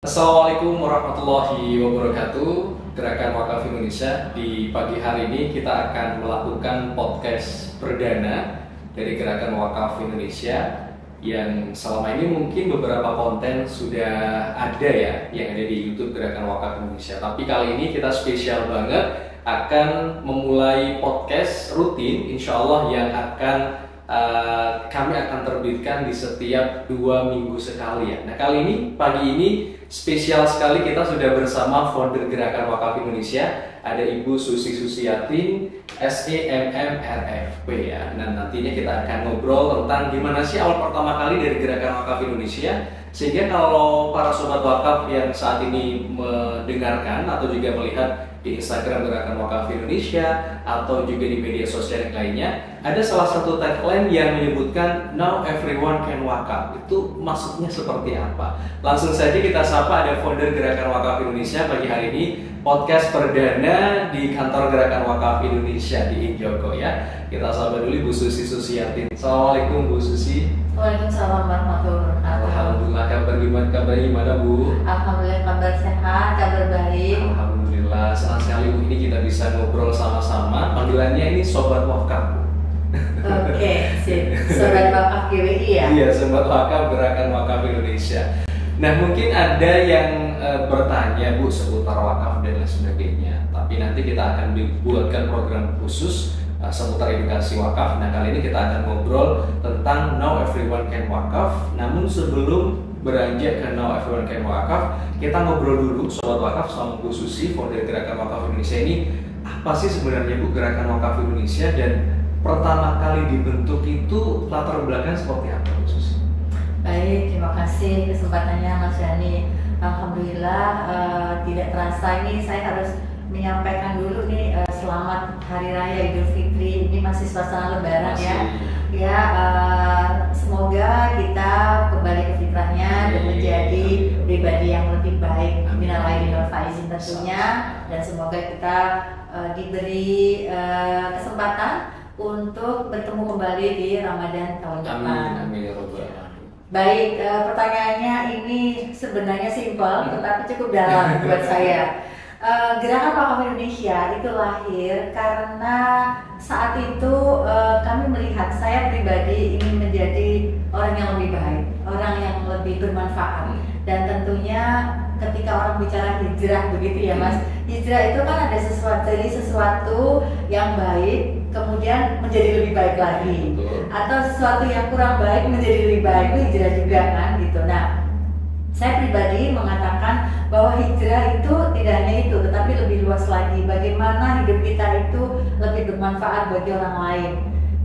Assalamualaikum warahmatullahi wabarakatuh. Gerakan Wakaf Indonesia, di pagi hari ini kita akan melakukan podcast perdana dari Gerakan Wakaf Indonesia yang selama ini mungkin beberapa konten sudah ada ya yang ada di YouTube Gerakan Wakaf Indonesia. Tapi kali ini kita spesial banget akan memulai podcast rutin insya Allah yang akan kami akan terbitkan di setiap 2 minggu sekali ya. Nah kali ini, pagi ini spesial sekali kita sudah bersama founder Gerakan Wakaf Indonesia. Ada Ibu Susi Susiatin, SEMMRFP ya. Nah nantinya kita akan ngobrol tentang gimana sih awal pertama kali dari Gerakan Wakaf Indonesia. Sehingga kalau para sobat wakaf yang saat ini mendengarkan atau juga melihat di Instagram Gerakan Wakaf Indonesia atau juga di media sosial yang lainnya, ada salah satu tagline yang menyebutkan Now Everyone Can Wakaf. Itu maksudnya seperti apa? Langsung saja kita sapa ada founder Gerakan Wakaf Indonesia pagi hari ini, podcast perdana di kantor Gerakan Wakaf Indonesia di Injoko ya. Kita sapa dulu Bu Susi Susiatin. Assalamualaikum Bu Susi. Waalaikumsalam warahmatullahi wabarakatuh. Alhamdulillah, kabar gimana Bu? Alhamdulillah, kabar sehat, kabar baik. Alhamdulillah, senang sekali Bu, ini kita bisa ngobrol sama-sama. Panggilannya ini Sobat Wakaf Bu. Oke, sip. Sobat Wakaf GWI ya? Iya, Sobat Wakaf Gerakan Wakaf Indonesia. Nah mungkin ada yang bertanya Bu seputar wakaf dan lain sebagainya. Tapi nanti kita akan buatkan program khusus seputar edukasi wakaf. Nah kali ini kita akan ngobrol tentang Now Everyone Can Wakaf. Namun sebelum beranjak ke Now Everyone Can Wakaf, kita ngobrol dulu Sobat Wakaf sama Bu Susi, founder Gerakan Wakaf Indonesia ini. Apa sih sebenarnya Bu Gerakan Wakaf Indonesia, dan pertama kali dibentuk itu latar belakang seperti apa Bu Susi? Baik, terima kasih kesempatannya Mas Yani. Alhamdulillah, tidak terasa ini saya harus menyampaikan dulu nih selamat Hari Raya Idul Fitri. Ini masih suasana Lebaran ya. Ya, semoga kita kembali ke fitrahnya dan menjadi pribadi yang lebih baik. Minal aidin wal faizin tentunya, dan semoga kita diberi kesempatan untuk bertemu kembali di Ramadan tahun depan. Amin ya Rabbal Alamin. Baik, pertanyaannya ini sebenarnya simpel, tetapi cukup dalam buat saya. Gerakan Wakaf Indonesia itu lahir karena saat itu kami melihat, saya pribadi ingin menjadi orang yang lebih baik, orang yang lebih bermanfaat. Dan tentunya ketika orang bicara hijrah begitu ya Mas, hijrah itu kan ada sesuatu yang baik kemudian menjadi lebih baik lagi, atau sesuatu yang kurang baik menjadi lebih baik, itu hijrah juga kan gitu. Nah, saya pribadi mengatakan bahwa hijrah itu tidak hanya itu, tetapi lebih luas lagi, bagaimana hidup kita itu lebih bermanfaat bagi orang lain.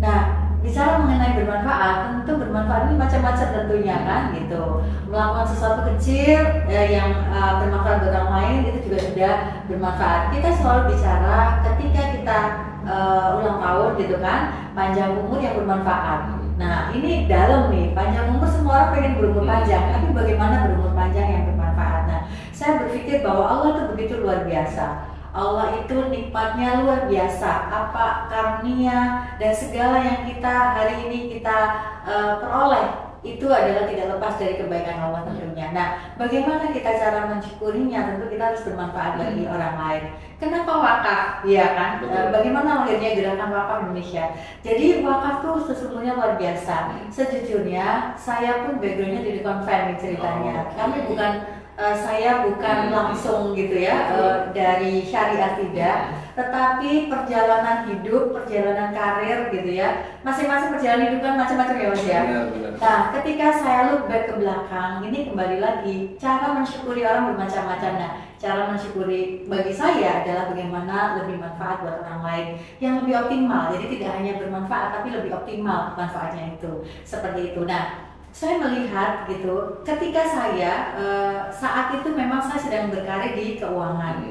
Nah, bicara mengenai bermanfaat, tentu bermanfaat ini macam-macam tentunya kan gitu. Melakukan sesuatu kecil yang bermanfaat bagi orang lain itu juga sudah bermanfaat. Kita selalu bicara ketika kita ulang tahun gitu kan, panjang umur yang bermanfaat. Nah ini dalam nih, panjang umur, semua orang pengen berumur panjang, tapi bagaimana berumur panjang yang bermanfaat? Nah saya berpikir bahwa Allah itu begitu luar biasa. Allah itu nikmatnya luar biasa, apa karunia dan segala yang kita hari ini kita peroleh itu adalah tidak lepas dari kebaikan Allah tentunya. Nah, bagaimana kita cara mensyukurinya? Tentu kita harus bermanfaat bagi orang lain. Kenapa wakaf? Ya kan? Bagaimana lahirnya Gerakan Wakaf Indonesia? Jadi wakaf tuh sesungguhnya luar biasa. Sejujurnya saya pun backgroundnya di konven ceritanya. Kami saya bukan langsung gitu ya dari syariat tidak, tetapi perjalanan hidup, perjalanan karir gitu ya, masing-masing perjalanan hidup kan macam-macam ya Mas ya. Nah ketika saya look back ke belakang, ini kembali lagi cara mensyukuri orang bermacam-macam. Nah cara mensyukuri bagi saya adalah bagaimana lebih manfaat buat orang lain yang lebih optimal. Jadi tidak hanya bermanfaat tapi lebih optimal manfaatnya itu, seperti itu. Nah saya melihat gitu, ketika saya saat itu memang saya sedang berkarir di keuangan,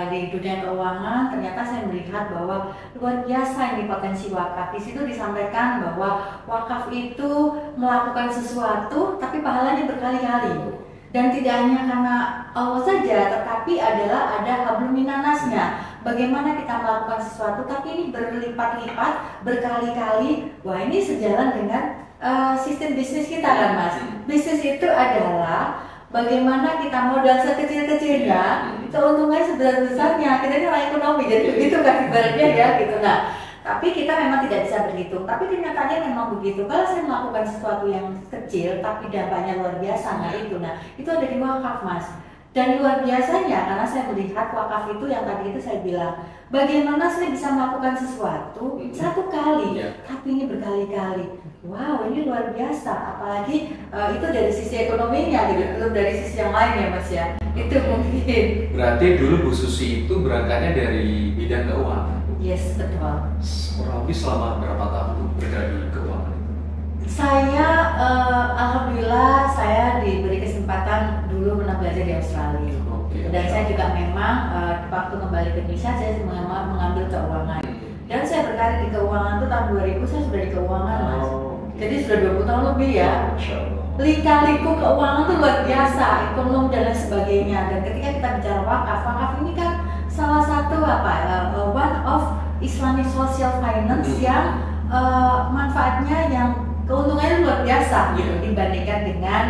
di dunia keuangan. Ternyata saya melihat bahwa luar biasa ini potensi wakaf. Di situ disampaikan bahwa wakaf itu melakukan sesuatu, tapi pahalanya berkali-kali. Dan tidak hanya karena Allah saja, tetapi adalah ada hablum minanasnya. Bagaimana kita melakukan sesuatu, tapi ini berlipat-lipat, berkali-kali. Wah ini sejalan dengan sistem bisnis kita kan Mas. Bisnis itu adalah bagaimana kita modal sekecil-kecilnya, keuntungannya sebesar-besarnya. Kita ini orang ekonomi, jadi begitu kan ibaratnya ya gitu. Nah, tapi kita memang tidak bisa berhitung. Tapi kenyataannya memang begitu. Kalau saya melakukan sesuatu yang kecil, tapi dampaknya luar biasa, nah itu ada di wakaf, Mas. Dan luar biasanya, karena saya melihat wakaf itu yang tadi itu saya bilang, bagaimana saya bisa melakukan sesuatu satu kali, tapi ini berkali-kali. Wow, ini luar biasa. Apalagi itu dari sisi ekonominya, gitu. Belum dari sisi yang lain ya, Mas ya. Itu mungkin. Berarti dulu Bu Susi itu berangkatnya dari bidang keuangan. Yes, betul. Kurang lebih selama berapa tahun bergerak di keuangan? Saya, alhamdulillah saya diberi kesempatan dulu pernah belajar di Australia. Dan saya juga memang waktu kembali ke Indonesia saya mengambil keuangan. Dan saya berkarir di keuangan itu tahun 2000 saya sudah di keuangan, Mas. Jadi sudah 20 tahun lebih ya. Lika-liku keuangan itu luar biasa, ekonomi dan lain sebagainya. Dan ketika kita bicara wakaf ini kan salah satu one of Islamic social finance yang manfaatnya yang keuntungannya luar biasa gitu dibandingkan dengan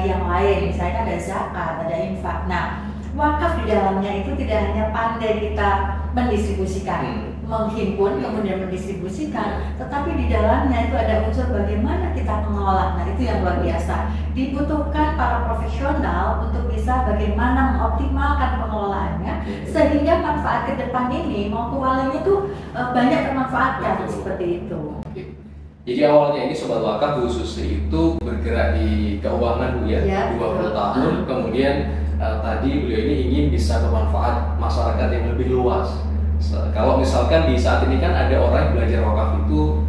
yang lain. Misalnya ada zakat, ada infak. Nah, wakaf di dalamnya itu tidak hanya pandai kita mendistribusikan, menghimpun kemudian mendistribusikan, tetapi di dalamnya itu ada unsur bagaimana kita mengelola. Nah, itu yang luar biasa. Dibutuhkan para profesional untuk bisa bagaimana mengoptimalkan pengelolaannya sehingga manfaat ke depan ini mau kewalanya itu banyak termanfaatkan seperti itu. Jadi awalnya ini Sobat Wakaf Bu Susi itu bergerak di keuangan Bu ya 20 tahun, kemudian tadi beliau ini ingin bisa bermanfaat masyarakat yang lebih luas. Kalau misalkan di saat ini kan ada orang yang belajar wakaf itu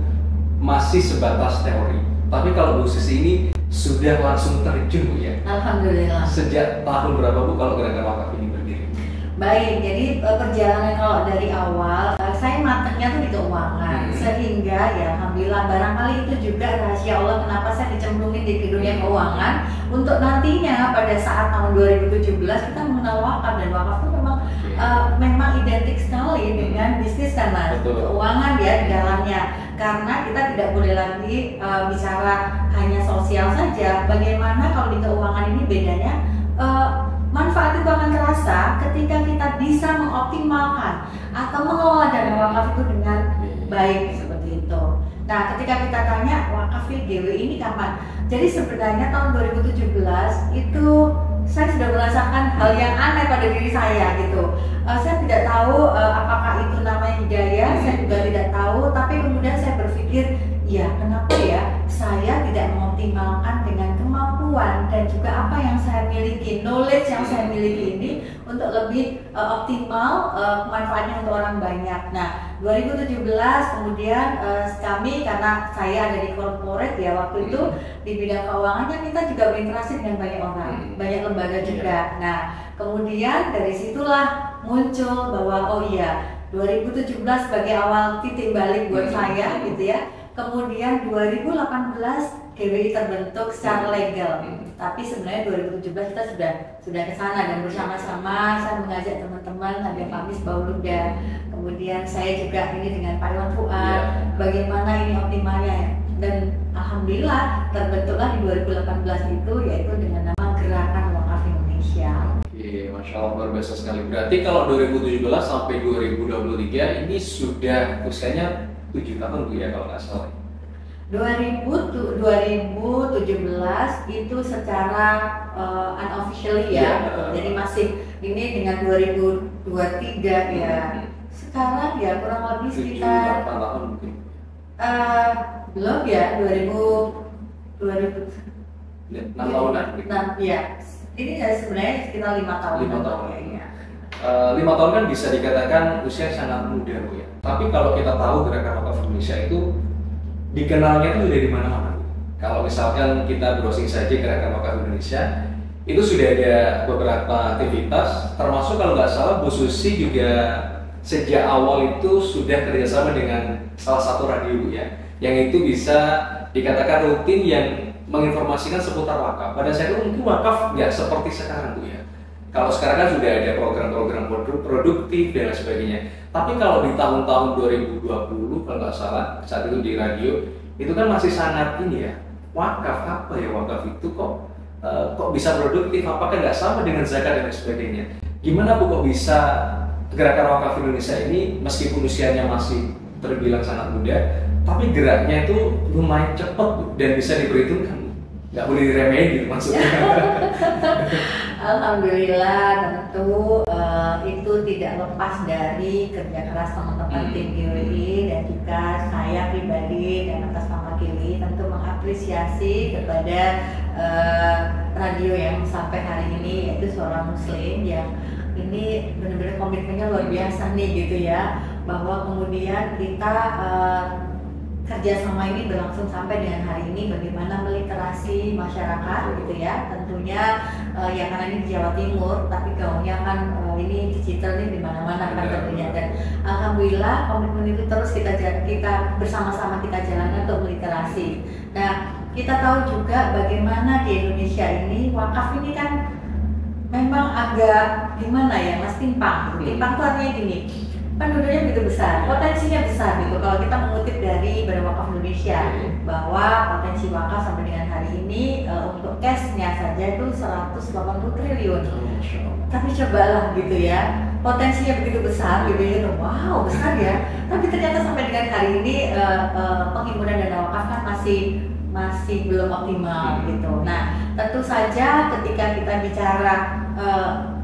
masih sebatas teori, tapi kalau Bu Susi ini sudah langsung terjun Bu ya. Alhamdulillah. Sejak tahun berapa Bu kalau gerakan wakaf ini berdiri? Baik, jadi perjalanan kalau dari awal saya matangnya tuh di keuangan, sehingga ya alhamdulillah barangkali itu juga rahasia Allah kenapa saya dicemplungin di dunia keuangan untuk nantinya pada saat tahun 2017 kita mengenal wakaf, dan wakaf itu memang identik sekali dengan bisnis kan Mas, keuangan ya di dalamnya, karena kita tidak boleh lagi bicara hanya sosial saja. Bagaimana kalau di keuangan ini bedanya? Manfaat itu akan terasa ketika kita bisa mengoptimalkan atau mengelola dana wakaf itu dengan baik seperti itu. Nah, ketika kita tanya wakaf GW ini kapan? Jadi sebenarnya tahun 2017 itu saya sudah merasakan hal yang aneh pada diri saya gitu. Saya tidak tahu apakah itu namanya hidayah, saya juga tidak tahu. Tapi kemudian saya berpikir, ya kenapa ya saya tidak mengoptimalkan dengan kemampuan dan juga apa yang saya miliki, knowledge yang saya miliki ini untuk lebih optimal manfaatnya untuk orang banyak. Nah, 2017 kemudian kami, karena saya ada di corporate ya waktu itu di bidang keuangannya, kita juga berinteraksi dengan banyak orang, banyak lembaga juga. Nah, kemudian dari situlah muncul bahwa oh iya 2017 sebagai awal titik balik buat saya gitu ya. Kemudian 2018 GWI terbentuk secara legal, tapi sebenarnya 2017 kita sudah ke sana, dan bersama-sama saya mengajak teman-teman, ada Pak Misbahuluda, kemudian saya juga ini dengan Pak Iwan Fuad, bagaimana ini optimalnya, dan alhamdulillah terbentuklah di 2018 itu, yaitu dengan nama Gerakan Wakaf Indonesia. Oke, Masya Allah luar biasa sekali. Berarti kalau 2017 sampai 2023 ini sudah usianya 7 tahun Bu ya kalau nggak salah. 2017 itu secara unofficially ya, jadi masih ini dengan 2023 ya. Sekarang ya kurang lebih sekitar 7-8 tahun mungkin. Belum ya 2000 6 tahunan. Ya, ini sebenarnya sekitar 5 tahun. 5 tahun kayaknya. 5 tahun kan bisa dikatakan usia sangat muda Bu ya. Tapi kalau kita tahu Gerakan Wakaf Indonesia itu dikenalnya itu dari mana-mana. Kalau misalkan kita browsing saja Gerakan Wakaf Indonesia, itu sudah ada beberapa aktivitas, termasuk kalau nggak salah Bu Susi juga sejak awal itu sudah kerjasama dengan salah satu radio Bu ya, yang itu bisa dikatakan rutin yang menginformasikan seputar wakaf. Pada saat itu mungkin wakaf nggak seperti sekarang Bu ya. Kalau sekarang kan sudah ada program-program produktif dan lain sebagainya. Tapi kalau di tahun-tahun 2020 kalau nggak salah saat itu di radio itu kan masih sangat ini ya, wakaf apa ya, wakaf itu kok kok bisa produktif, apakah nggak sama dengan zakat dan sebagainya. Gimana Bu kok bisa gerakan wakaf Indonesia ini meskipun usianya masih terbilang sangat muda, tapi geraknya itu lumayan cepat Bu, dan bisa diperhitungkan, nggak boleh diremehin gitu maksudnya. Alhamdulillah tentu itu tidak lepas dari kerja keras teman-teman tim GWI dan juga saya pribadi dan atas nama GWI tentu mengapresiasi kepada radio yang sampai hari ini yaitu Suara Muslim yang ini benar-benar komitmennya luar biasa nih gitu ya, bahwa kemudian kita kerjasama ini berlangsung sampai dengan hari ini, bagaimana meliterasi masyarakat gitu ya, tentunya ya karena ini di Jawa Timur tapi gaungnya kan ini digital nih di mana-mana kan tentunya, dan alhamdulillah komitmen itu terus kita bersama-sama kita jalankan untuk meliterasi. Nah, kita tahu juga bagaimana di Indonesia ini wakaf ini kan memang agak gimana ya Mas, timpang tuh artinya gini, penduduknya begitu besar, potensinya besar gitu. Kalau kita mengutip dari Badan Wakaf Indonesia bahwa potensi wakaf sampai dengan hari ini untuk cashnya saja itu 180 triliun. Tapi cobalah gitu ya, potensinya begitu besar gitu ya, wow besar ya. Tapi ternyata sampai dengan hari ini penghimpunan dana wakaf kan masih belum optimal gitu. Nah, tentu saja ketika kita bicara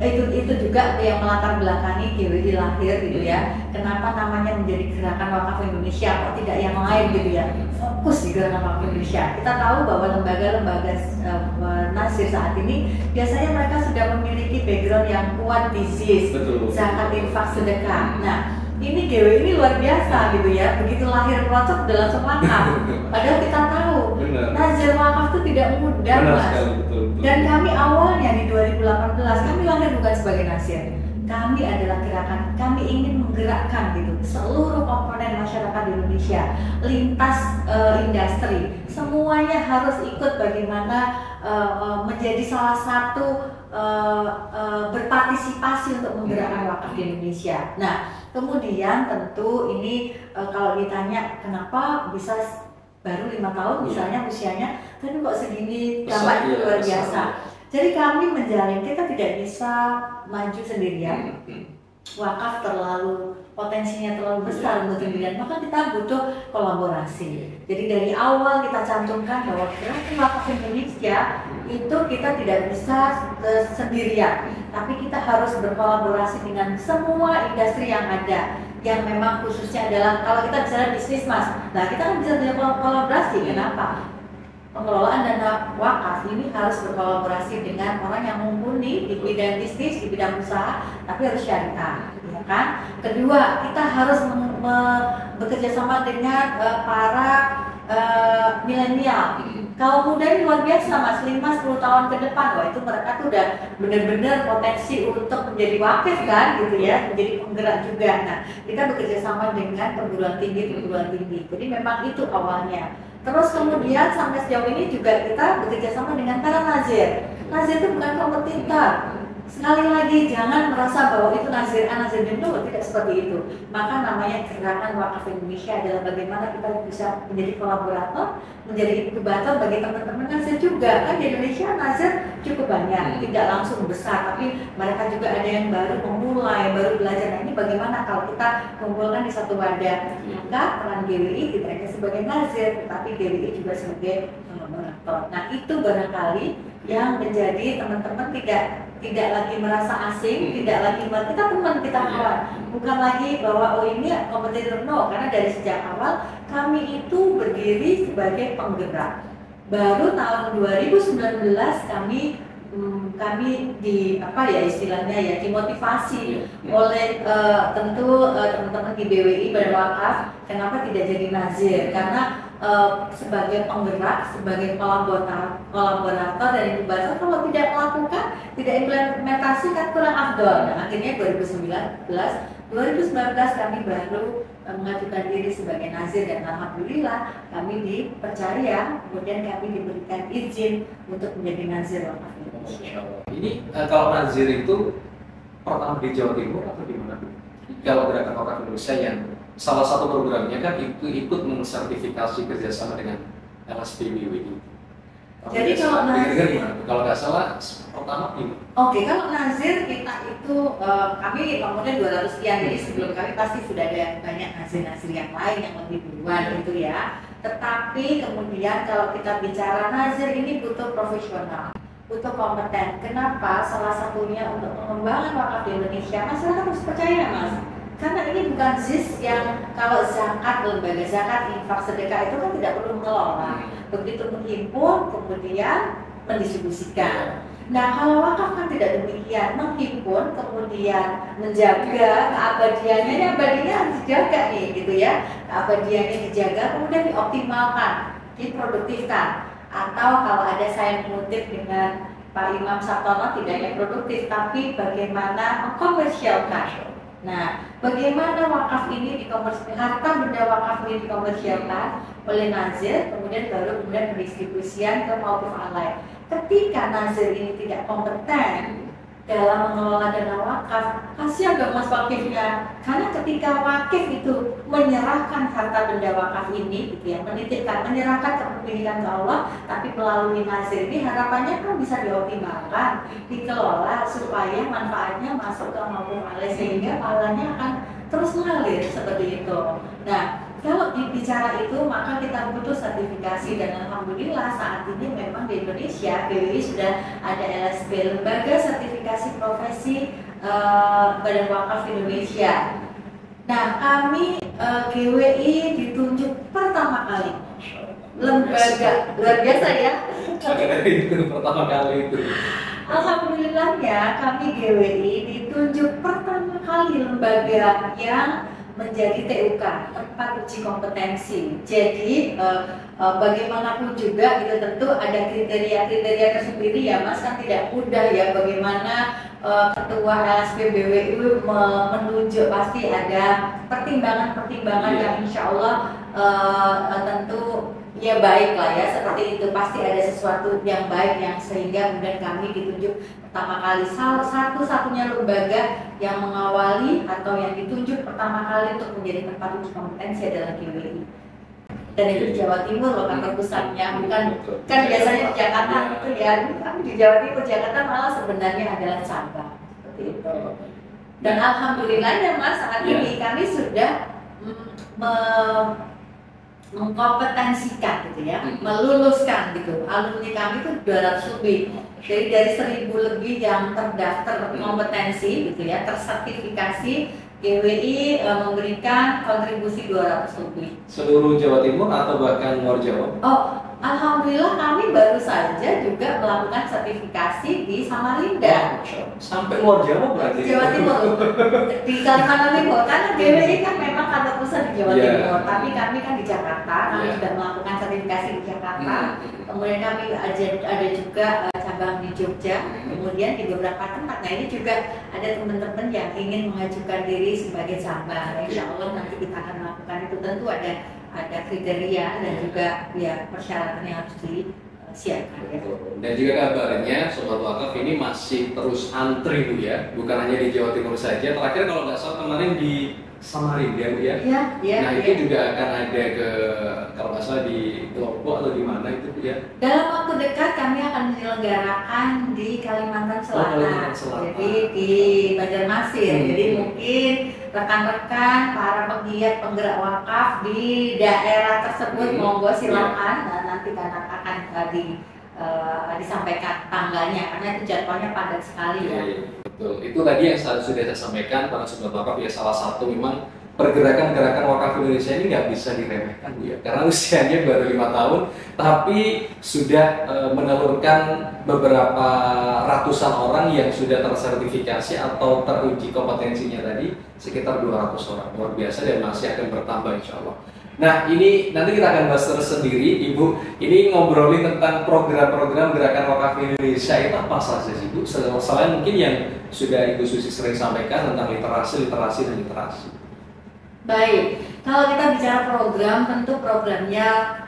itu juga yang melatar belakangi GWI lahir gitu ya. Kenapa namanya menjadi Gerakan Wakaf Indonesia, kok tidak yang lain gitu ya? Fokus di Gerakan Wakaf Indonesia. Kita tahu bahwa lembaga-lembaga nasir saat ini biasanya mereka sudah memiliki background yang kuat di ZIS, zakat, infak, sedekah. Nah, ini GWI ini luar biasa gitu ya. Begitu lahir pelacak udah langsung wakaf. Padahal kita tahu nazir wakaf itu tidak mudah, Mas. Betul. Dan kami awalnya di 2018 kami lahir bukan sebagai nasir. Kami adalah gerakan, kami ingin menggerakkan gitu seluruh komponen masyarakat di Indonesia, lintas industri, semuanya harus ikut bagaimana menjadi salah satu berpartisipasi untuk menggerakkan wakaf di Indonesia. Nah, kemudian tentu ini kalau ditanya kenapa bisa baru 5 tahun misalnya usianya, tapi kok segini dampak itu luar biasa. Jadi kami menjalin, kita tidak bisa maju sendirian. Wakaf potensinya terlalu besar untuk sendirian, maka kita butuh kolaborasi. Jadi dari awal kita cantumkan bahwa Gerakan Wakaf Indonesia itu kita tidak bisa sendirian, tapi kita harus berkolaborasi dengan semua industri yang ada, yang memang khususnya adalah kalau kita bicara bisnis, Mas. Nah, kita kan bisa kolaborasi. Kenapa? Pengelolaan dana wakaf ini harus berkolaborasi dengan orang yang mumpuni di bidang bisnis, di bidang usaha, tapi harus syariah, ya kan? Kedua, kita harus bekerja sama dengan para milenial. Kaum muda ini luar biasa, Mas, 5-10 tahun ke depan, wah itu mereka tuh udah benar-benar potensi untuk menjadi wakif kan, gitu ya, menjadi penggerak juga. Nah, kita bekerja sama dengan perguruan tinggi. Jadi memang itu awalnya. Terus kemudian sampai sejauh ini juga kita bekerja sama dengan para nazir. Nazir itu bukan kompetitor. Sekali lagi jangan merasa bahwa itu nazir A, nazir B, tidak seperti itu. Maka namanya Gerakan Wakaf Indonesia adalah bagaimana kita bisa menjadi kolaborator, menjadi inkubator bagi teman-teman nazir juga. Kan di Indonesia nazir cukup banyak, tidak langsung besar, tapi mereka juga ada yang baru memulai, baru belajar. Nah, ini bagaimana kalau kita kumpulkan di satu wadah. Maka peran GWI tidak hanya sebagai nazir, tetapi GWI juga sebagai kolaborator. Nah, itu barangkali yang menjadi teman-teman tidak lagi merasa asing, tidak lagi kita teman, kita kawan, bukan lagi bahwa oh ini kompetitor, no, karena dari sejak awal kami itu berdiri sebagai penggerak. Baru tahun 2019 kami di apa ya istilahnya ya dimotivasi oleh tentu teman-teman di BWI Badan Wakaf. Kenapa tidak jadi nazir? Karena sebagai penggerak, sebagai kolaborator dan inkubator, kalau tidak melakukan, tidak implementasi kan kurang afdol. Nah, akhirnya 2019 kami baru mengajukan diri sebagai nazir dan alhamdulillah kami dipercaya, kemudian kami diberikan izin untuk menjadi nazir wakaf Indonesia. Ini kalau nazir itu pertama di Jawa Timur atau di mana? Kalau Gerakan Wakaf Indonesia yang salah satu programnya kan itu ikut mensertifikasi kerjasama dengan LSPWI. Jadi kalau nazir, kalau nggak salah pertama ini. Oke, kalau nazir kita itu kami nomornya 200 sekian, jadi sebelum kami pasti sudah ada banyak nazir-nazir yang lain yang lebih duluan gitu ya. Tetapi kemudian kalau kita bicara nazir ini butuh profesional, butuh kompeten. Kenapa? Salah satunya untuk pengembangan wakaf di Indonesia, masyarakat harus percaya mas. Karena ini bukan ZIS yang kalau zakat, lembaga zakat, infak, sedekah itu kan tidak perlu mengelola. Begitu menghimpun, kemudian mendistribusikan. Nah kalau wakaf kan tidak demikian, menghimpun, kemudian menjaga keabadiannya, ini abadinya harus dijaga nih gitu ya. Keabadiannya dijaga, kemudian dioptimalkan, diproduktifkan. Atau kalau ada saya mengutip dengan Pak Imam Sabtono, tidak hanya produktif, tapi bagaimana mengkomersialkan. Nah, bagaimana wakaf ini dikomersialkan, harta benda wakaf ini dikomersialkan oleh nazir, kemudian pendistribusian ke mauquf alaih. Ketika nazir ini tidak kompeten dalam mengelola dana wakaf, kasihan dong mas wakifnya. Karena ketika wakif itu menyerahkan harta benda wakaf ini, gitu ya, menitipkan, menyerahkan kepemilikan ke Allah, tapi melalui nazir ini harapannya kan bisa dioptimalkan, dikelola supaya manfaatnya masuk ke mauquf alaih sehingga pahalanya akan terus mengalir seperti itu. Nah, kalau bicara itu maka kita butuh sertifikasi dan alhamdulillah saat ini memang di Indonesia BWI sudah ada LSP, Lembaga Sertifikasi Profesi Badan Wakaf Indonesia. Nah kami GWI ditunjuk pertama kali lembaga luar biasa ya. Itu pertama kali itu. Alhamdulillahnya kami GWI ditunjuk pertama kali lembaga yang menjadi TUK, tempat uji kompetensi. Jadi bagaimanapun juga itu tentu ada kriteria-kriteria tersendiri ya mas, kan tidak mudah ya bagaimana ketua LSP BWI menunjuk, pasti ada pertimbangan-pertimbangan yang insya Allah tentu ya baik lah ya, seperti itu pasti ada sesuatu yang baik yang sehingga kemudian kami ditunjuk pertama kali. Satu-satunya lembaga yang mengawali atau yang ditunjuk pertama kali untuk menjadi tempat uji kompetensi adalah GWI. Dan itu di Jawa Timur loh kantor pusatnya, bukan kan biasanya di Jakarta itu ya, kami di Jawa Timur, Jakarta malah sebenarnya adalah cabang seperti itu. Dan alhamdulillahnya mas saat ini kami sudah mengkompetensikan gitu ya, meluluskan gitu. Alumni kami itu 200 lebih. Jadi dari 1000 lebih yang terdaftar kompetensi gitu ya, tersertifikasi, GWI memberikan kontribusi 200 lebih. Seluruh Jawa Timur atau bahkan luar Jawa? Oh, alhamdulillah kami baru saja juga melakukan sertifikasi di Samarinda. Sampai luar Jawa berarti? Jawa Timur, di Kalimantan Timur. Karena GWI kan memang kantor pusat di Jawa Timur, tapi kami kan di Jakarta, kami sudah melakukan sertifikasi di Jakarta. Kemudian kami ada juga cabang di Jogja, kemudian di beberapa tempat. Nah ini juga ada teman-teman yang ingin mengajukan diri sebagai cabang. Insya Allah nanti kita akan melakukan itu, tentu ada kriteria dan juga ya persyaratan yang harus disiapkan ya. Dan juga kabarnya Sobat Wakaf ini masih terus antri Bu ya, bukan hanya di Jawa Timur saja. Terakhir kalau nggak salah kemarin di Samarinda Bu ya. Nah itu juga akan ada kalau nggak salah di Lombok atau di mana itu Bu ya. Dalam waktu dekat kami akan menyelenggarakan di Kalimantan Selatan. Jadi di Banjarmasin. Jadi mungkin rekan-rekan para penggiat penggerak wakaf di daerah tersebut monggo silakan. Nah, nanti akan disampaikan tanggalnya karena itu jadwalnya padat sekali ya. Betul. Itu tadi yang sudah saya sampaikan para Sobat Wakaf ya, salah satu memang pergerakan-gerakan wakaf Indonesia ini nggak bisa diremehkan Bu ya, karena usianya baru 5 tahun tapi sudah menelurkan beberapa ratusan orang yang sudah tersertifikasi atau teruji kompetensinya tadi sekitar 200 orang, luar biasa dan masih akan bertambah insya Allah. Nah ini nanti kita akan bahas tersendiri Ibu, ini ngobrolin tentang program-program gerakan wakaf Indonesia itu apa saja sih Bu, selain mungkin yang sudah Ibu Susi sering sampaikan tentang literasi dan literasi. Baik, kalau kita bicara program, tentu programnya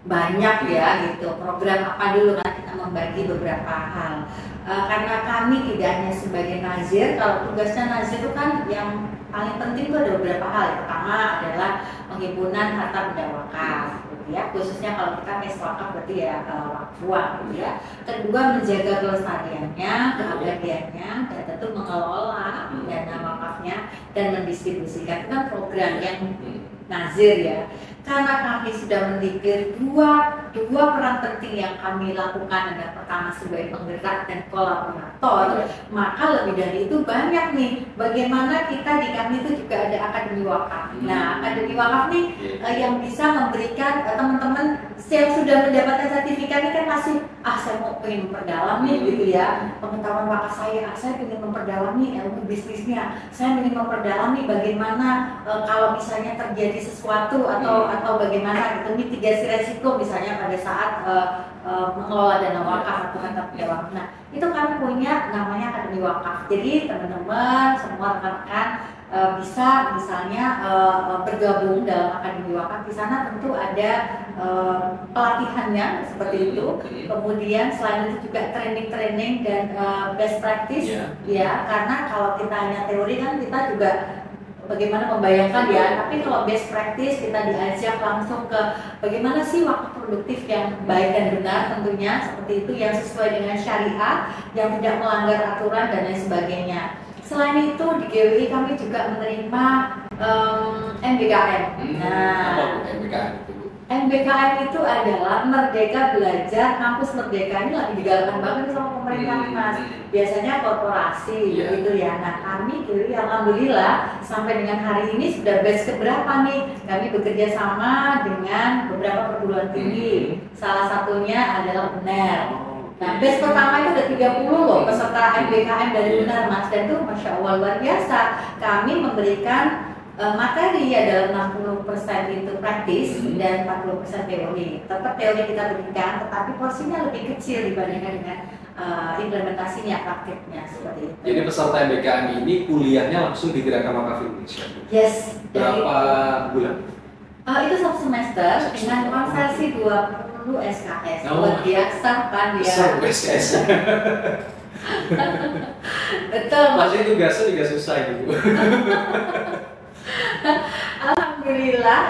banyak ya gitu. Program apa dulu kan kita membagi beberapa hal. Karena kami tidak hanya sebagai nazir, kalau tugasnya nazir itu kan yang paling penting itu ada beberapa hal. Yang pertama adalah penghimpunan harta benda wakaf, gitu ya, khususnya kalau kita mes wakaf berarti ya uang gitu ya. Kedua, menjaga kelestariannya, keabadiannya, dan tentu mengelola dana wakafnya dan mendistribusikan. Itu kan program yang nazir ya. Karena kami sudah memiliki dua peran penting yang kami lakukan, adalah pertama sebagai penggerak dan kolaborator, maka lebih dari itu banyak nih bagaimana kita di kami itu juga ada akademi wakaf. Nah, akademi wakaf nih yang bisa memberikan teman-teman yang sudah mendapatkan sertifikat ini kan masih saya mau pengen memperdalam nih gitu ya pengetahuan wakaf saya, saya ingin memperdalam nih ilmu bisnisnya, saya ingin memperdalam nih bagaimana kalau misalnya terjadi sesuatu atau bagaimana gitu, mitigasi resiko misalnya pada saat mengelola dana wakaf atau mata wakaf. Nah, itu kami punya namanya akademi wakaf. Jadi teman-teman semua rekan-rekan bisa misalnya bergabung dalam akademi wakaf. Di sana tentu ada pelatihannya seperti itu. Kemudian selain itu juga training dan best practice ya. Karena kalau kita hanya teori kan kita juga bagaimana membayangkan ya, tapi kalau best practice kita diajak langsung ke bagaimana sih wakaf produktif yang baik dan benar, tentunya seperti itu, yang sesuai dengan syariah, yang tidak melanggar aturan dan lain sebagainya. Selain itu di GWI kami juga menerima MBKM. Nah, apa MBKM itu? MBKM itu adalah Merdeka Belajar Kampus Merdeka. Ini lagi digalakkan banget sama pemerintah Mas. Biasanya korporasi gitu ya. Nah, kami GWI alhamdulillah sampai dengan hari ini sudah batch keberapa nih? Kami bekerja sama dengan beberapa perguruan tinggi. Salah satunya adalah UNER. Nah, batch pertama itu ada 30 loh peserta MBKM dari UNER Mas. Dan itu Masya Allah luar biasa. Kami memberikan materi ya dalam 60% itu praktis dan 40% teori. Tetap teori kita berikan, tetapi porsinya lebih kecil dibandingkan dengan implementasinya, praktiknya seperti itu. Jadi peserta MBKM ini kuliahnya langsung di Gerakan Wakaf Indonesia. Yes. Berapa bulan? Itu 1 semester dengan konversi 20 SKS. Luar biasa kan dia. SKS. Betul. Masih tugasnya juga susah gitu. Alhamdulillah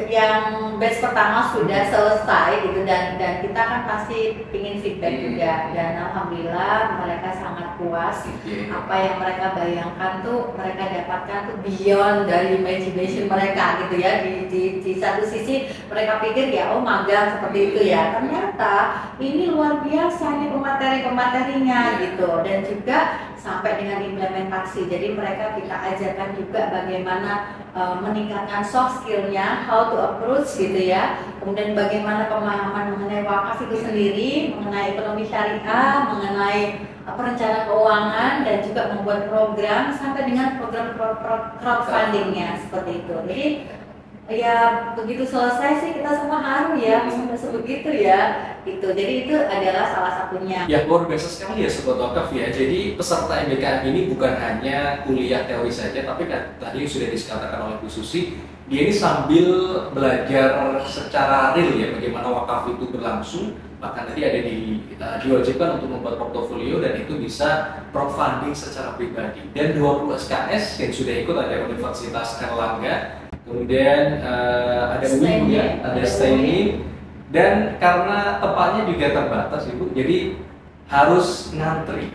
yang batch pertama sudah selesai gitu, dan kita kan pasti ingin feedback juga, dan alhamdulillah mereka sangat puas. Apa yang mereka bayangkan tuh mereka dapatkan tuh beyond dari imagination mereka gitu ya. Di satu sisi mereka pikir ya magang seperti itu ya, ternyata ini luar biasa nih pemateri-pematerinya gitu, dan juga sampai dengan implementasi. Jadi mereka kita ajarkan juga bagaimana meningkatkan soft skillnya, how to approach gitu ya. Kemudian bagaimana pemahaman mengenai wakaf itu sendiri, mengenai ekonomi syariah, mengenai perencanaan keuangan, dan juga membuat program sampai dengan program crowdfundingnya seperti itu. Jadi ya begitu selesai sih kita semua haru ya, sampai sebegitu ya gitu. Jadi itu adalah salah satunya. Ya luar biasa sekali ya Sobat Wakaf ya. Jadi peserta MBKM ini bukan hanya kuliah teori saja, tapi kan tadi sudah dikatakan oleh Bu Susi, dia ini sambil belajar secara real ya bagaimana wakaf itu berlangsung. Bahkan tadi ada diwajibkan untuk membuat portofolio, dan itu bisa crowdfunding secara pribadi. Dan 20 SKS yang sudah ikut ada Universitas Erlangga, kemudian ada UIN ya, ada STAINI, dan karena tempatnya juga terbatas Ibu, jadi harus ngantri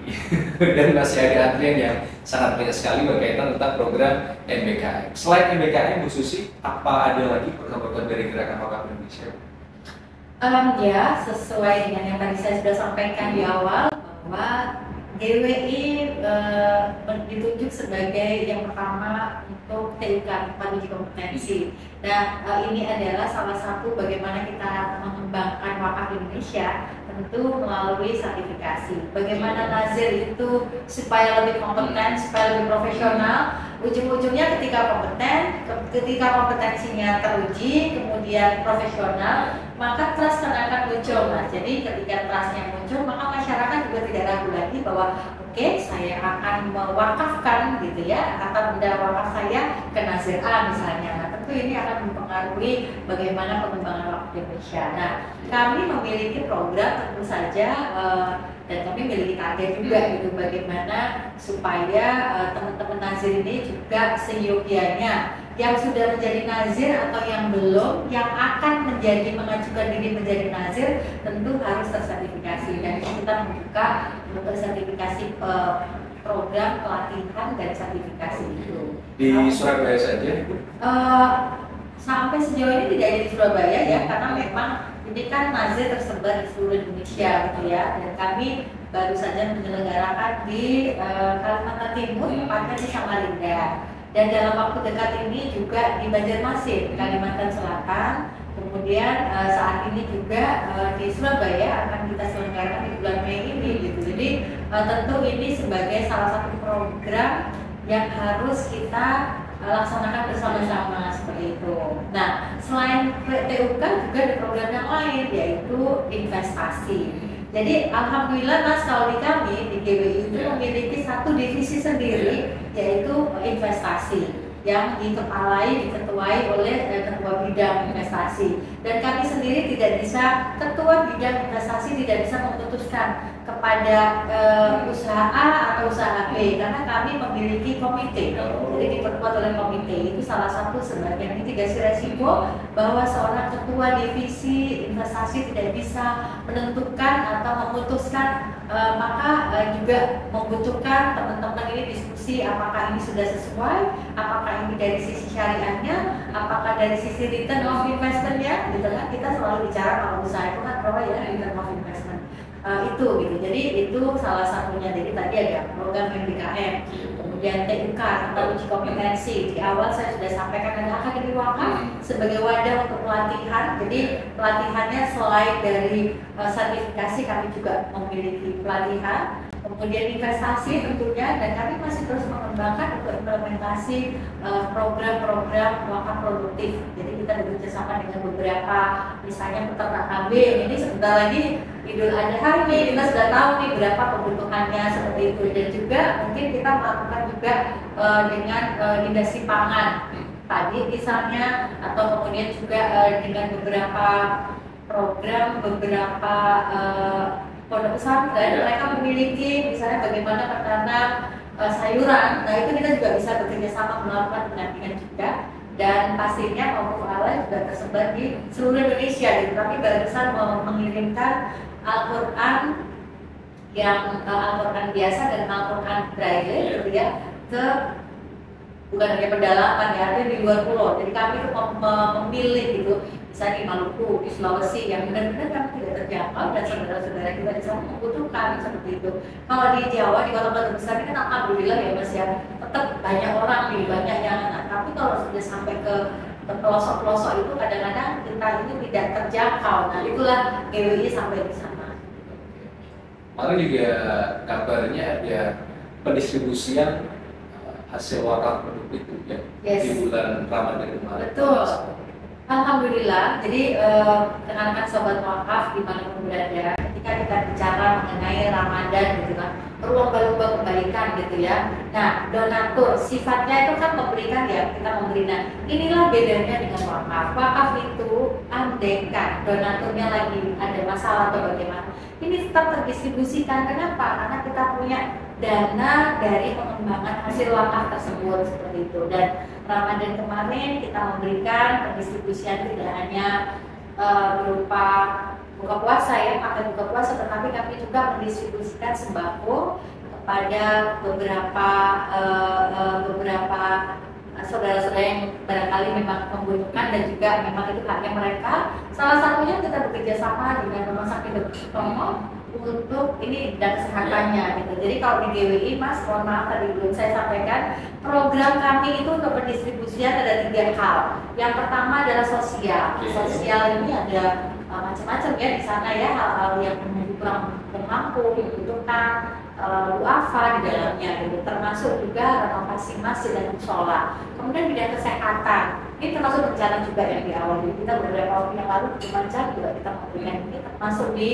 dan masih ada antrian yang sangat banyak sekali berkaitan tentang program MBKM. Selain MBKM, Bu Susi, apa ada lagi program-program dari Gerakan Wakaf Indonesia? Ya, sesuai dengan yang tadi saya sudah sampaikan di awal, bahwa GWI ditunjuk sebagai yang pertama untuk TUK, uji kompetensi. Nah, ini adalah salah satu bagaimana kita mengembangkan wakaf Indonesia, tentu melalui sertifikasi. Bagaimana nazir itu supaya lebih kompeten, supaya lebih profesional. Ujung-ujungnya ketika kompetensinya teruji, kemudian profesional, maka trust akan muncul. Nah, jadi ketika trustnya muncul, maka masyarakat juga tidak ragu lagi bahwa oke, saya akan mewakafkan gitu ya, kata benda wakaf saya ke nazir A misalnya. Nah, tentu ini akan mempengaruhi bagaimana pengembangan wakaf Indonesia. Nah, kami memiliki program tentu saja dan kami memiliki target juga gitu, bagaimana supaya teman-teman nazir ini juga seyogianya yang sudah menjadi nazir atau yang belum, yang akan mengajukan diri menjadi nazir tentu harus tersertifikasi, dan kita membuka untuk sertifikasi program pelatihan dan sertifikasi itu. Di Surabaya saja? Sampai sejauh ini tidak ada di Surabaya ya, karena memang ini kan nazir tersebar di seluruh Indonesia gitu ya, dan kami baru saja menyelenggarakan di Kalimantan Timur, tepatnya di Samarinda, dan dalam waktu dekat ini juga di Banjarmasin, Kalimantan Selatan. Kemudian saat ini juga di Surabaya akan kita selenggarakan di bulan Mei ini gitu. Jadi tentu ini sebagai salah satu program yang harus kita laksanakan bersama-sama seperti itu. Nah, selain PTUK juga ada program yang lain, yaitu investasi. Jadi alhamdulillah Mas, kalau di kami di GWI itu memiliki satu divisi sendiri, yaitu investasi, yang diketuai oleh ketua bidang investasi. Dan kami sendiri tidak bisa, ketua bidang investasi tidak bisa memutuskan kepada usaha A atau usaha B, karena kami memiliki komite, jadi diperkuat oleh komite. Itu salah satu sebagian mitigasi resiko bahwa seorang ketua divisi investasi tidak bisa menentukan atau memutuskan, maka juga membutuhkan teman-teman ini diskusi apakah ini sudah sesuai, apakah ini dari sisi syariahnya, apakah dari sisi return of investment-nya, gitu kan. Kita selalu bicara kalau usaha itu kan bahwa ya return of investment. Itu gitu. Jadi itu salah satunya. Jadi tadi ada program MBKM, kemudian TUK atau uji kompetensi. Di awal saya sudah sampaikan ada akademi wakaf sebagai wadah untuk pelatihan. Jadi pelatihannya selain dari sertifikasi, kami juga memiliki pelatihan. Kemudian investasi tentunya, dan kami masih terus mengembangkan untuk implementasi program-program wakaf produktif. Jadi kita bekerja sama dengan beberapa, misalnya peternak kambing. Ini sebentar lagi Idul Adha ini, kita sudah tahu nih berapa kebutuhannya seperti itu. Dan juga mungkin kita melakukan juga dengan industri pangan tadi misalnya, atau kemudian juga dengan beberapa program, beberapa pondok pesantren, mereka memiliki misalnya bagaimana bertanam sayuran. Nah itu kita juga bisa bekerja sama melakukan pendampingan juga, dan pastinya Waquf Ala juga tersebar di seluruh Indonesia. Gitu. Tapi barusan mengirimkan Al-Quran yang Al-Quran biasa dan Al-Quran Braille gitu ya, ke bukan hanya pedalaman ya, tapi di luar pulau. Jadi kami itu memilih gitu, misalnya di Maluku, di Sulawesi, yang benar-benar kami tidak terjangkau dan saudara-saudara kita di sana membutuhkan seperti itu. Kalau di Jawa, di kota-kota besar ini kan alhamdulillah ya Mas ya, tetap banyak orang nih, banyak yang tapi kalau sudah sampai ke pelosok-pelosok itu kadang-kadang kita ini tidak terjangkau. Nah itulah GWI sampai di sana. Kemarin juga kabarnya ada pendistribusian hasil wakaf produk itu ya, di bulan Ramadan kemarin. Betul. Alhamdulillah. Jadi rekan-rekan sobat wakaf dimanapun berada, ketika kita bicara mengenai Ramadan gitu kan, perlu lomba-lomba kebaikan gitu ya. Nah, donatur sifatnya itu kan memberikan ya, kita memberi. Nah, inilah bedanya dengan wakaf. Wakaf itu andaikan donaturnya lagi ada masalah atau bagaimana, ini tetap terdistribusikan. Kenapa? Karena kita punya dana dari pengembangan hasil wakaf tersebut seperti itu. Dan Ramadan kemarin kita memberikan pendistribusian tidak hanya berupa buka puasa ya, paket buka puasa, tetapi kami juga mendistribusikan sembako kepada beberapa saudara-saudara yang barangkali memang membutuhkan dan juga memang itu haknya mereka. Salah satunya kita bekerja sama dengan Rumah Sakit Dr. Sutomo untuk ini dan kesehatannya gitu. Jadi kalau di GWI Mas, mohon maaf tadi belum saya sampaikan, program kami itu untuk pendistribusian ada 3 hal. Yang pertama adalah sosial. Sosial ini ada macam-macam ya di sana ya, hal-hal yang kurang mampu dibutuhkan, duafa di dalamnya gitu. Termasuk juga renovasi masjid dan musola. Kemudian bidang kesehatan, ini termasuk bencana juga yang di awal. Kita beberapa waktu yang lalu di Manca juga kita memberikan ini, termasuk di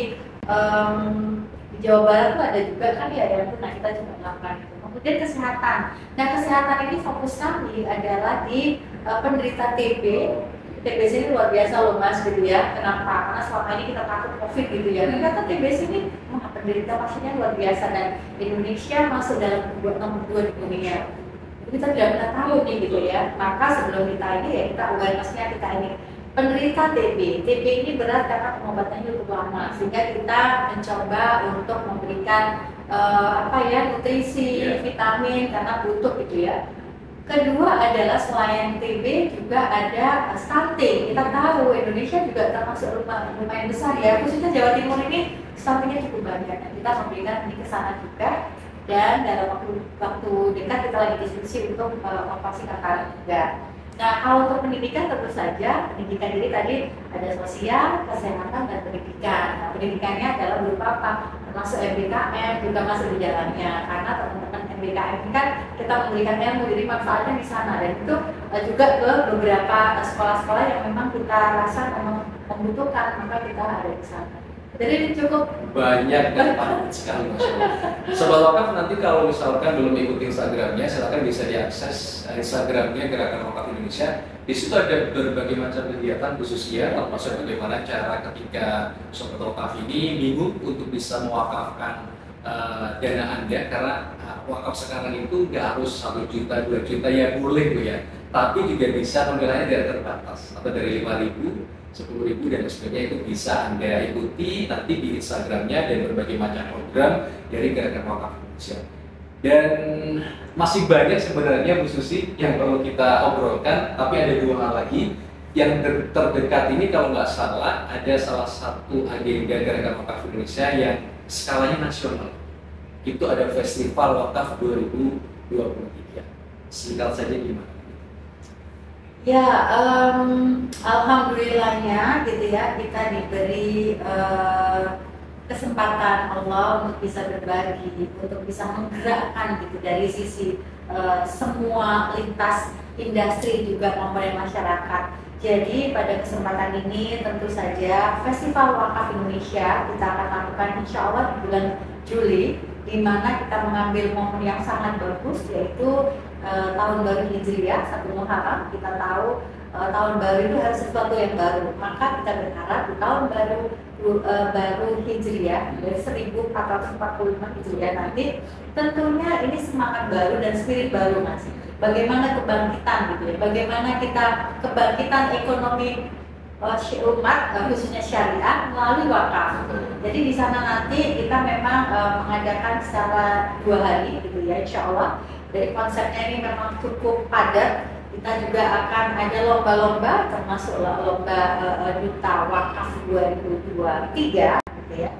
Jawa Barat tuh ada juga kan ya, nah kita juga melakukan itu. Kemudian kesehatan. Nah kesehatan ini fokus kami adalah di penderita TB. TBC ini luar biasa loh Mas gitu ya. Kenapa? Karena selama ini kita takut COVID gitu ya. Ternyata TBC ini penderita pasiennya luar biasa, dan Indonesia masuk dalam nomor 2 di dunia. Itu kita tidak pernah tahu nih gitu ya. Maka sebelum kita ini ya kita awareness-nya kita ini penderita TB ini berat karena pengobatannya cukup lama, sehingga kita mencoba untuk memberikan nutrisi, vitamin karena butuh gitu ya. Kedua adalah selain TB juga ada stunting. Kita tahu Indonesia juga termasuk lumayan besar ya, khususnya Jawa Timur ini stuntingnya cukup banyak. Dan kita memberikan ini ke sana juga. Dan dalam waktu dekat kita lagi diskusi untuk memvaksinasi juga. Nah, kalau untuk pendidikan tentu saja pendidikan ini tadi ada sosial, kesehatan, dan pendidikan. Nah, pendidikannya adalah berupa apa? Termasuk MBKM juga masih di jalannya, karena teman-teman MBKM ini kan kita memberikan ilmu, jadi manfaatnya di sana. Dan itu juga ke beberapa sekolah-sekolah yang memang kita rasa memang membutuhkan, maka kita ada di sana. Jadi cukup banyak dan padat sekali, Mas. Sobat Wakaf nanti kalau misalkan belum ikuti Instagramnya, silakan bisa diakses Instagramnya Gerakan Wakaf Indonesia. Di situ ada berbagai macam kegiatan khususnya, termasuk bagaimana cara ketika Sobat Wakaf ini bingung untuk bisa mewakafkan dana Anda, karena wakaf sekarang itu nggak harus 1 juta, 2 juta ya boleh Bu ya, tapi juga bisa pembelaannya dari terbatas atau dari 5.000, 10.000 dan sebagainya. Itu bisa Anda ikuti nanti di Instagramnya dan berbagai macam program dari Gerakan Wakaf Indonesia. Dan masih banyak sebenarnya Bu Susi yang perlu kita obrolkan, tapi ada 2 hal lagi yang terdekat ini. Kalau nggak salah ada salah satu agenda Gerakan Wakaf Indonesia yang skalanya nasional, itu ada Festival Wakaf 2023. Singkat saja gimana? Ya, alhamdulillahnya gitu ya, kita diberi kesempatan Allah untuk bisa berbagi, untuk bisa menggerakkan gitu dari sisi semua lintas industri juga komponen masyarakat. Jadi pada kesempatan ini tentu saja Festival Wakaf Indonesia kita akan lakukan insya Allah di bulan Juli, di mana kita mengambil momen yang sangat bagus, yaitu tahun baru Hijriah 1 Muharram. Kita tahu tahun baru itu harus sesuatu yang baru, maka kita berharap di tahun baru Hijriah dari 1445 Hijriah nanti tentunya ini semangat baru dan spirit baru, Mas. Bagaimana kebangkitan gitu ya, bagaimana kita kebangkitan ekonomi umat khususnya syariah melalui wakaf. Jadi di sana nanti kita memang mengadakan secara 2 hari gitu ya, insya Allah. Dari konsepnya ini memang cukup padat. Kita juga akan ada lomba-lomba, termasuk lomba Duta Wakaf 2023 gitu ya.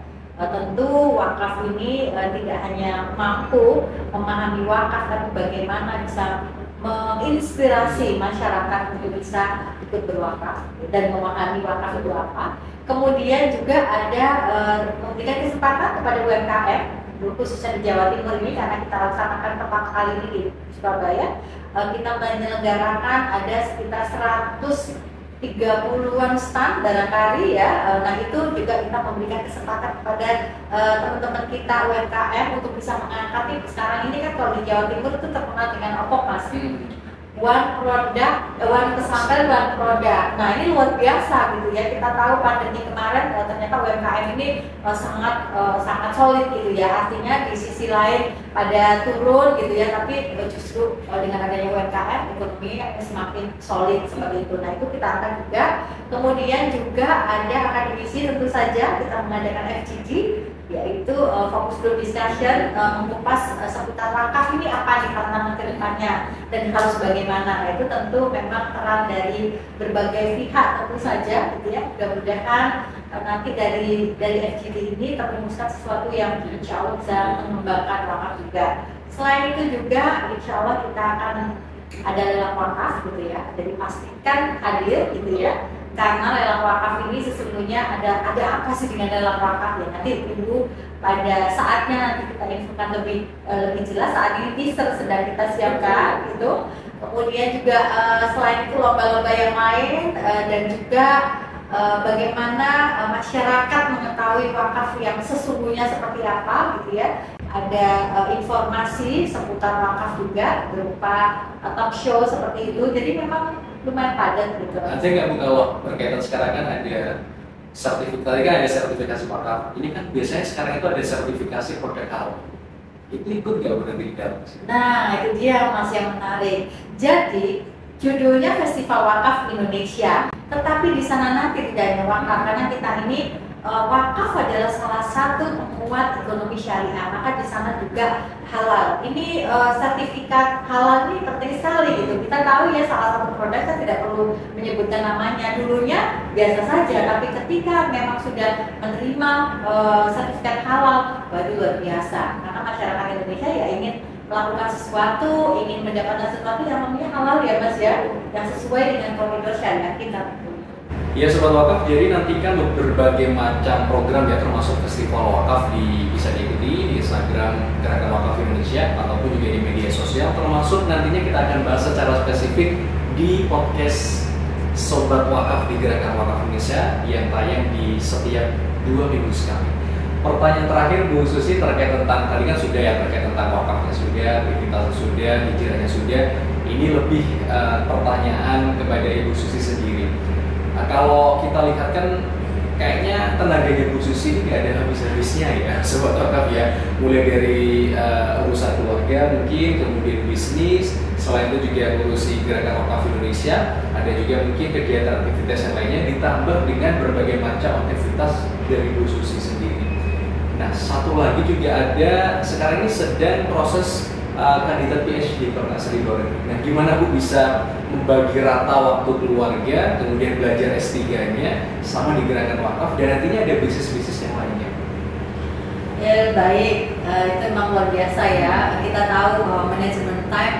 Tentu wakaf ini tidak hanya mampu memahami wakaf, tapi bagaimana bisa menginspirasi masyarakat untuk bisa ikut berwakaf dan memahami wakaf itu apa. Kemudian juga ada memberikan kesempatan kepada UMKM, khususnya di Jawa Timur ini, karena kita laksanakan pertama kali ini di Surabaya. Kita menyelenggarakan ada sekitar 130-an stand barangkali ya. Nah itu juga kita memberikan kesempatan kepada teman-teman kita UMKM untuk bisa mengangkat. Sekarang ini kan kalau di Jawa Timur itu terkenal dengan OPOP, Mas. One product, one pesantren, one product. Nah ini luar biasa gitu ya. Kita tahu pandemi kemarin ternyata UMKM ini sangat solid gitu ya. Artinya di sisi lain pada turun gitu ya, tapi justru dengan adanya UMKM ekonomi semakin solid seperti itu. Nah itu kita akan juga. Kemudian juga ada akademisi, tentu saja kita mengadakan FGD, yaitu fokus group discussion, mengupas seputar wakaf ini apa nih tantangan ke depannya dan harus bagaimana. Nah, itu tentu memang peran dari berbagai pihak tentu saja gitu ya. Mudah-mudahan nanti dari FGD ini terrumuskan sesuatu yang insya Allah bisa mengembangkan wakaf juga. Selain itu juga insya Allah kita akan ada lelang wakaf gitu ya. Jadi pastikan hadir gitu ya. Karena lelang wakaf ini sesungguhnya ada apa sih dengan lelang wakaf ya, nanti tunggu pada saatnya nanti kita infokan lebih jelas. Saat ini teaser sedang kita siapkan gitu. Kemudian juga selain itu lomba-lomba yang lain dan juga bagaimana masyarakat mengetahui wakaf yang sesungguhnya seperti apa gitu ya. Ada informasi seputar wakaf juga berupa talk show seperti itu. Jadi memang lumayan padat gitu. Ada nggak Bu, kalau berkaitan sekarang kan ada sertifikasi, tadi kan ada sertifikasi wakaf. Ini kan biasanya sekarang itu ada sertifikasi produk halal. itu ikut nggak berarti di dalam? Nah, itu dia Mas yang menarik. Jadi, judulnya Festival Wakaf Indonesia, tetapi di sana nanti tidak hanya wakaf, karena kita ini wakaf adalah salah satu penguat ekonomi syariah, maka di sana juga halal. Ini sertifikat halal ini penting sekali gitu. Kita tahu ya salah satu produk saya tidak perlu menyebutkan namanya. Dulunya biasa saja, tapi ketika memang sudah menerima sertifikat halal, baru luar biasa. Karena masyarakat Indonesia ya ingin melakukan sesuatu, ingin mendapatkan sesuatu yang namanya halal ya Mas ya, yang sesuai dengan koridor syariah kita. Ya Sobat Wakaf, jadi nantikan berbagai macam program ya, termasuk festival wakaf bisa diikuti di Instagram Gerakan Wakaf Indonesia ataupun juga di media sosial, termasuk nantinya kita akan bahas secara spesifik di podcast Sobat Wakaf di Gerakan Wakaf Indonesia yang tayang di setiap 2 minggu sekali. Pertanyaan terakhir Bu Susi terkait tentang, tadi kan sudah ya, terkait tentang wakafnya sudah, aktivitasnya sudah, hijrahnya sudah. Ini lebih pertanyaan kepada Ibu Susi sendiri. Nah, kalau kita lihat kan kayaknya tenaganya Bu Susi ini nggak ada habis-habisnya ya Sobat Wakaf ya, mulai dari urusan keluarga mungkin, kemudian bisnis, selain itu juga ngurusi Gerakan Wakaf Indonesia, ada juga mungkin kegiatan aktivitas yang lainnya, ditambah dengan berbagai macam aktivitas dari Bu Susi sendiri. Nah, satu lagi juga ada, sekarang ini sedang proses kandidat PhD kalau nggak salah. Nah, gimana Bu bisa membagi rata waktu keluarga, kemudian belajar S3-nya, sama di Gerakan Wakaf, dan nantinya ada bisnis-bisnis yang lainnya? Ya baik, itu memang luar biasa ya. Kita tahu bahwa manajemen time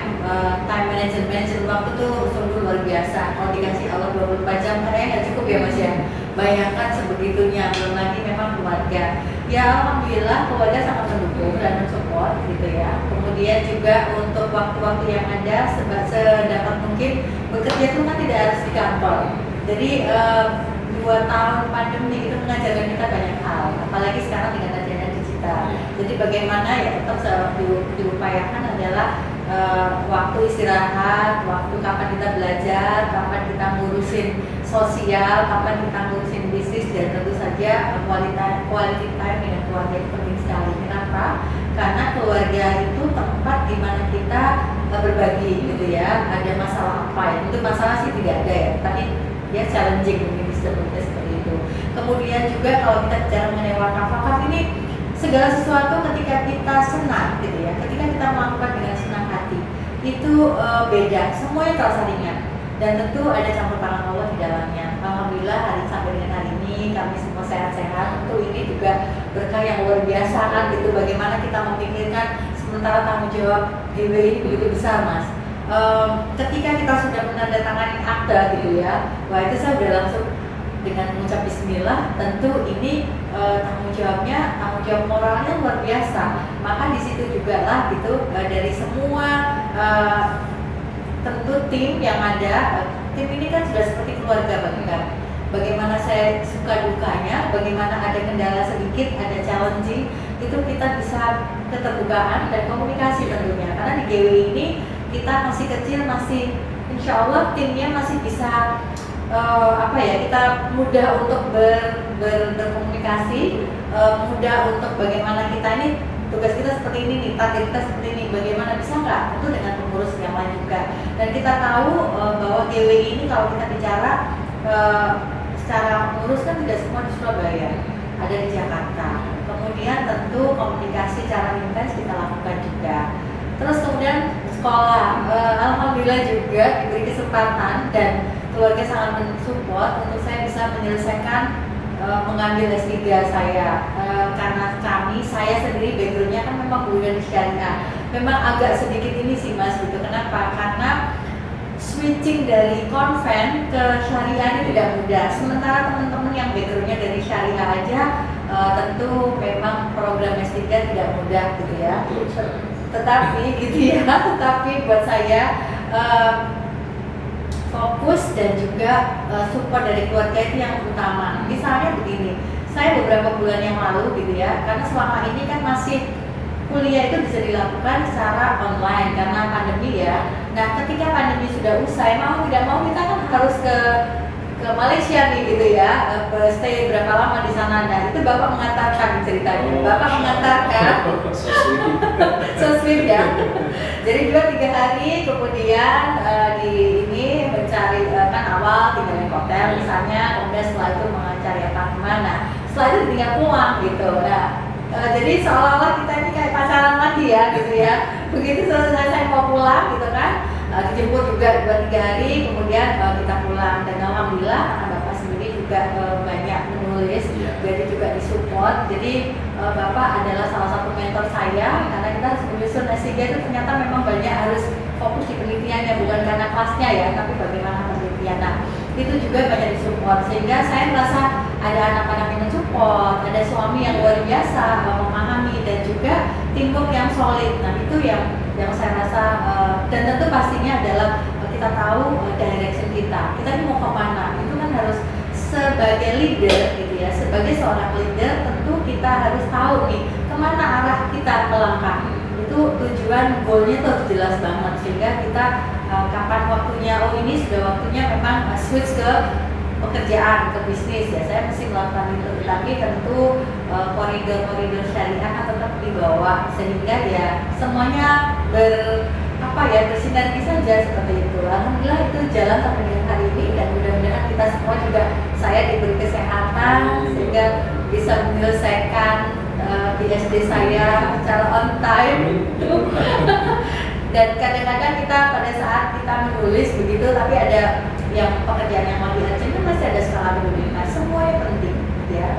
management waktu itu sungguh luar biasa. Kalau dikasih Allah 24 jam kayaknya nggak cukup ya Mas ya. Bayangkan sebegitunya, belum lagi memang keluarga. Ya alhamdulillah keluarga sangat mendukung dan mensupport gitu ya. Kemudian juga untuk waktu-waktu yang ada sedapat mungkin bekerja itu kan tidak harus di kantor. Jadi 2 tahun pandemi itu mengajarkan kita banyak hal, apalagi sekarang dengan adanya digital. Jadi bagaimana ya tetap diupayakan adalah waktu istirahat, waktu kapan kita belajar, kapan kita ngurusin sosial, kapan kita ngurusin bisnis, dan tentu saja quality time dengan keluarga itu penting sekali. Kenapa? Karena keluarga itu tempat di mana kita berbagi gitu ya. Ada masalah apa ya? Untuk masalah sih tidak ada ya, tapi ya challenging mungkin disebutnya seperti itu. Kemudian juga kalau kita bicara mengenai wakaf ini segala sesuatu ketika kita senang gitu ya, ketika kita melakukan dengan senang hati itu beda, semuanya terasa ringan dan tentu ada campur tangan Allah di dalamnya. Alhamdulillah sampai dengan hari ini kami semua sehat-sehat. Tentu ini juga berkah yang luar biasa kan gitu, bagaimana kita memikirkan sementara tanggung jawab GWI begitu besar Mas. Ketika kita sudah menandatangani akte gitu ya, wah itu saya udah langsung dengan mengucap bismillah, tentu ini tanggung jawab moralnya luar biasa. Maka di situ juga lah gitu dari semua tentu tim yang ada, tim ini kan sudah seperti keluarga bagi kami. Bagaimana saya suka dukanya, bagaimana ada kendala sedikit, ada challenging, itu kita bisa keterbukaan dan komunikasi tentunya. Karena di GWI ini kita masih kecil, masih insya Allah timnya masih bisa kita mudah untuk berkomunikasi, mudah untuk bagaimana kita ini tugas kita seperti ini nih, target kita seperti ini, bagaimana bisa nggak? Tentu dengan pengurus yang lain juga. Dan kita tahu bahwa GWI ini kalau kita bicara secara pengurus kan tidak semua di Surabaya, ada di Jakarta. Kemudian tentu komunikasi cara intens kita lakukan juga. Terus kemudian sekolah, alhamdulillah juga diberi kesempatan dan keluarga sangat mensupport untuk saya bisa menyelesaikan mengambil S3 saya. Karena saya sendiri backgroundnya kan memang kuliah di syariah. Memang agak sedikit ini sih Mas gitu. Kenapa? Karena switching dari konven ke syariah ini tidak mudah. Sementara teman-teman yang backgroundnya dari syariah aja tentu memang program S3 tidak mudah gitu ya. Tetapi gitu ya, tetapi buat saya fokus dan juga support dari keluarga itu yang utama. Misalnya begini, saya beberapa bulan yang lalu gitu ya, karena selama ini kan masih kuliah itu bisa dilakukan secara online karena pandemi ya. Nah ketika pandemi sudah usai, mau tidak mau kita kan harus ke ke Malaysia nih gitu ya, stay berapa lama di sana. Nah itu Bapak mengantarkan ceritanya, Bapak mengantarkan. So sweet ya. Jadi 2-3 hari kemudian di ini mencari kan awal tinggal di hotel misalnya, kemudian setelah itu mencari apartemen. Nah setelah itu tinggal pulang gitu. Nah jadi seolah-olah kita ini kayak pacaran lagi ya gitu ya. Begitu selesai saya mau pulang gitu kan, dijemput juga 2-3 hari kemudian kita pulang. Dan alhamdulillah karena Bapak sendiri juga banyak menulis, jadi juga disupport. Jadi Bapak adalah salah satu mentor saya karena kita harus menyusun S3 itu ternyata memang banyak harus fokus di penelitiannya, bukan karena kelasnya ya, tapi bagaimana penelitian. Nah itu juga banyak disupport sehingga saya merasa ada anak-anak yang support, ada suami yang luar biasa memahami, dan juga teamwork yang solid. Nah itu yang saya rasa dan tentu pastinya adalah kita tahu direction kita ini mau kemana. Itu kan harus sebagai leader gitu ya, sebagai seorang leader tentu kita harus tahu nih kemana arah kita melangkah. Itu tujuan goalnya tuh harus jelas banget sehingga kita kapan waktunya, oh ini sudah waktunya memang switch ke pekerjaan, ke bisnis ya, saya mesti melakukan itu. Tapi tentu koridor-koridor syariah kan tetap dibawa sehingga ya semuanya bersinergi saja seperti itu. Alhamdulillah itu jalan sampai dengan hari ini, dan mudah-mudahan kita semua juga, saya diberi kesehatan sehingga bisa menyelesaikan PhD saya secara on time. Dan kadang-kadang kita pada saat kita menulis begitu, tapi ada yang pekerjaan yang mau diajukan masih ada skala prioritas. Semuanya penting ya.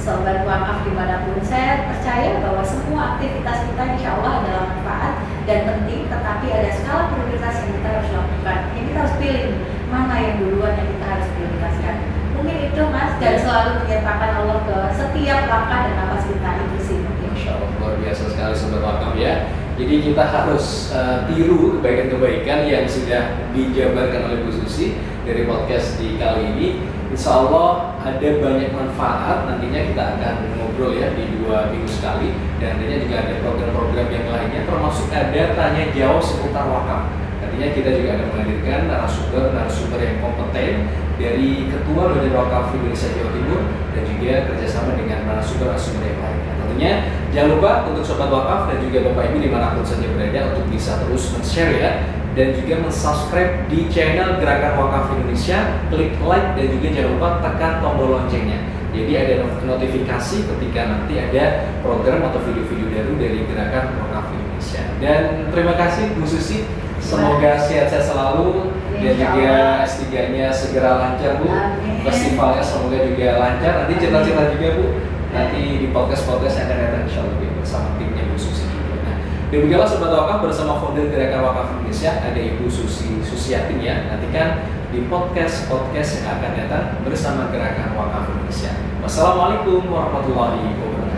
Sobat wakaf dimanapun, saya percaya bahwa semua aktivitas kita insya Allah adalah manfaat dan penting, tetapi ada skala prioritas yang kita harus lakukan. Yang kita harus pilih mana yang duluan yang kita harus prioritaskan. Mungkin itu Mas, dan selalu menyertakan Allah ke setiap langkah dan nafas kita, itu sih. Insya Allah luar biasa sekali sobat wakaf ya. Jadi kita harus tiru kebaikan-kebaikan yang sudah dijabarkan oleh Bu Susi dari podcast di kali ini. Insya Allah ada banyak manfaat. Nantinya kita akan ngobrol ya di 2 minggu sekali. Dan nantinya juga ada program-program yang lainnya, termasuk ada tanya jawab seputar wakaf. Nantinya kita juga akan menghadirkan narasumber yang kompeten dari Ketua Badan Wakaf Indonesia Jawa Timur dan juga kerjasama dengan narasumber yang lainnya. Tentunya jangan lupa untuk sobat wakaf dan juga Bapak Ibu dimanapun saja berada untuk bisa terus men-share ya, dan juga men-subscribe di channel Gerakan Wakaf Indonesia, klik like dan juga jangan lupa tekan tombol loncengnya. Jadi ada notifikasi ketika nanti ada program atau video-video baru dari Gerakan Wakaf Indonesia. Dan terima kasih Bu Susi, semoga sehat-sehat selalu dan juga S3-nya segera lancar Bu. Festivalnya semoga juga lancar. Nanti cita-cita juga Bu, nanti di podcast-podcast yang akan datang insya Allah bersama timnya Bu Susi. Demikianlah sobat wakaf bersama founder Gerakan Wakaf Indonesia, ada Ibu Susi Susiatin ya. Nantikan di podcast yang akan datang bersama Gerakan Wakaf Indonesia. Wassalamualaikum warahmatullahi wabarakatuh.